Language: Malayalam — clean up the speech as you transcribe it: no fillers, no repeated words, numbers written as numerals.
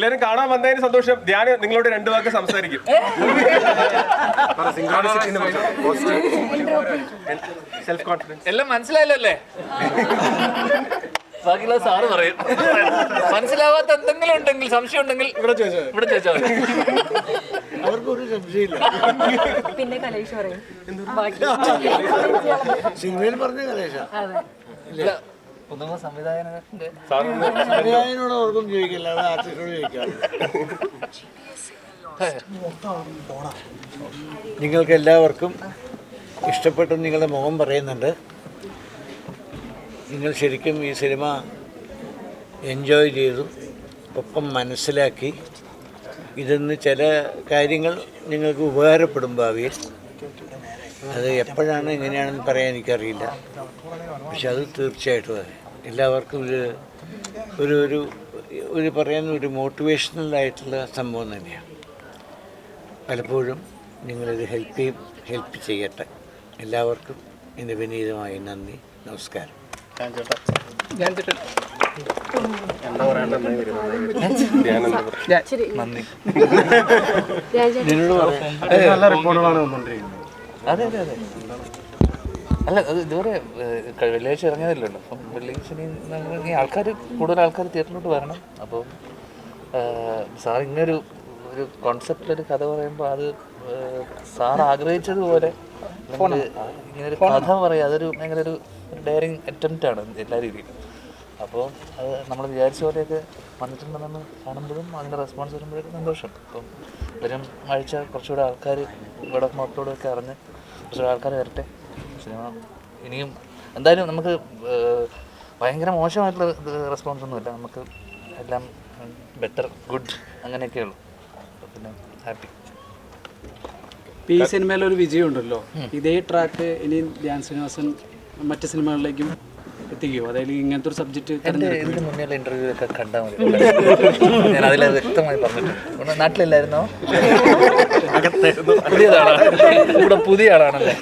എല്ലാരും കാണാൻ വന്നതിന് സന്തോഷം. ഞാൻ നിങ്ങളോട് 2 വാക്ക് സംസാരിക്കും. സെൽഫ് കോൺഫിഡൻസ് എല്ലാം മനസ്സിലായല്ലോ അല്ലേ? ബാക്കിയുള്ള സാറ് പറയും. മനസ്സിലാവാത്ത എന്തെങ്കിലും ഉണ്ടെങ്കിൽ, സംശയം ഉണ്ടെങ്കിൽ ഇവിടെ ചോദിച്ചാൽ മതി. അവർക്കൊരു സംശയമില്ല. പിന്നെ കലേഷ് പറയും. സിനിമയിൽ പറഞ്ഞ കലേഷ ഒന്നും സംവിധായകന്റെ സംവിധായകനോട് അവർക്കും ചോദിക്കില്ല, അത് ആർട്ടിസ്റ്റോട് ചോദിക്കാറ്. നിങ്ങൾക്ക് എല്ലാവർക്കും ഇഷ്ടപ്പെട്ട നിങ്ങളുടെ മുഖം പറയുന്നുണ്ട്. നിങ്ങൾ ശരിക്കും ഈ സിനിമ എൻജോയ് ചെയ്തു, ഒപ്പം മനസ്സിലാക്കി. ഇതിന്ന് ചില കാര്യങ്ങൾ നിങ്ങൾക്ക് ഉപകാരപ്പെടും ഭാവിയിൽ. അത് എപ്പോഴാണ് എങ്ങനെയാണെന്ന് പറയാൻ എനിക്കറിയില്ല. പക്ഷെ അത് തീർച്ചയായിട്ടും അതെ, എല്ലാവർക്കും ഒരു പറയാൻ ഒരു മോട്ടിവേഷണലായിട്ടുള്ള സംഭവം തന്നെയാണ്. പലപ്പോഴും നിങ്ങളിത് ഹെൽപ്പ് ചെയ്യട്ടെ. എല്ലാവർക്കും എൻ്റെ വിനീതമായ നന്ദി, നമസ്കാരം. നന്ദി. നിന്നോട് നല്ല റിപ്പോർട്ടുകളാണ് വന്നുകൊണ്ടിരിക്കുന്നത്. അതെ അതെ അതെ. അല്ല, അത് ഇതുവരെ വെള്ളിയാഴ്ച ഇറങ്ങിയതല്ലോ. അപ്പം വെള്ളിയാഴ്ച ഇനി കൂടുതൽ ആൾക്കാർ തിയേറ്ററിലോട്ട് വരണം. അപ്പം സാർ ഇങ്ങനൊരു കോൺസെപ്റ്റിലൊരു കഥ പറയുമ്പോൾ അത് സാർ ആഗ്രഹിച്ചതുപോലെ ഇങ്ങനൊരു കഥ പറയുക, അതൊരു ഭയങ്കര ഒരു ഡെയറിങ് അറ്റംപ്റ്റാണ് എല്ലാ രീതിയിലും. അപ്പോൾ അത് നമ്മൾ വിചാരിച്ച പോലെയൊക്കെ വന്നിട്ടുണ്ടെന്ന് കാണുമ്പോഴും അതിൻ്റെ റെസ്പോൺസ് വരുമ്പോഴൊക്കെ സന്തോഷം. അപ്പം വരും ആഴ്ച കുറച്ചുകൂടെ ആൾക്കാർ ഇവിടെ മക്കളോടൊക്കെ അറിഞ്ഞ് കുറച്ചുകൂടെ ആൾക്കാർ വരട്ടെ. സിനിമ ഇനിയും എന്തായാലും നമുക്ക് ഭയങ്കര മോശമായിട്ടുള്ള റെസ്പോൺസ് ഒന്നുമില്ല. നമുക്ക് എല്ലാം ബെറ്റർ, ഗുഡ് അങ്ങനെയൊക്കെ ഉള്ളൂ. പിന്നെ ഹാപ്പി. ഈ സിനിമയിലൊരു വിജയം ഉണ്ടല്ലോ, ഇതേ ട്രാക്ക് ഇനി ധ്യാൻ ശ്രീനിവാസൻ മറ്റ് സിനിമകളിലേക്കും എത്തിക്കുമോ? അതായത് ഇങ്ങനത്തെ ഒരു സബ്ജക്റ്റ് ഇതിന് മുന്നേയുള്ള ഇന്റർവ്യൂ ഒക്കെ കണ്ടാൽ മതി. ഞാൻ അതിൽ വ്യക്തമായി പറഞ്ഞിട്ടുണ്ട്. നാട്ടിലല്ലായിരുന്നോ? പുതിയ ആളാണല്ലേ?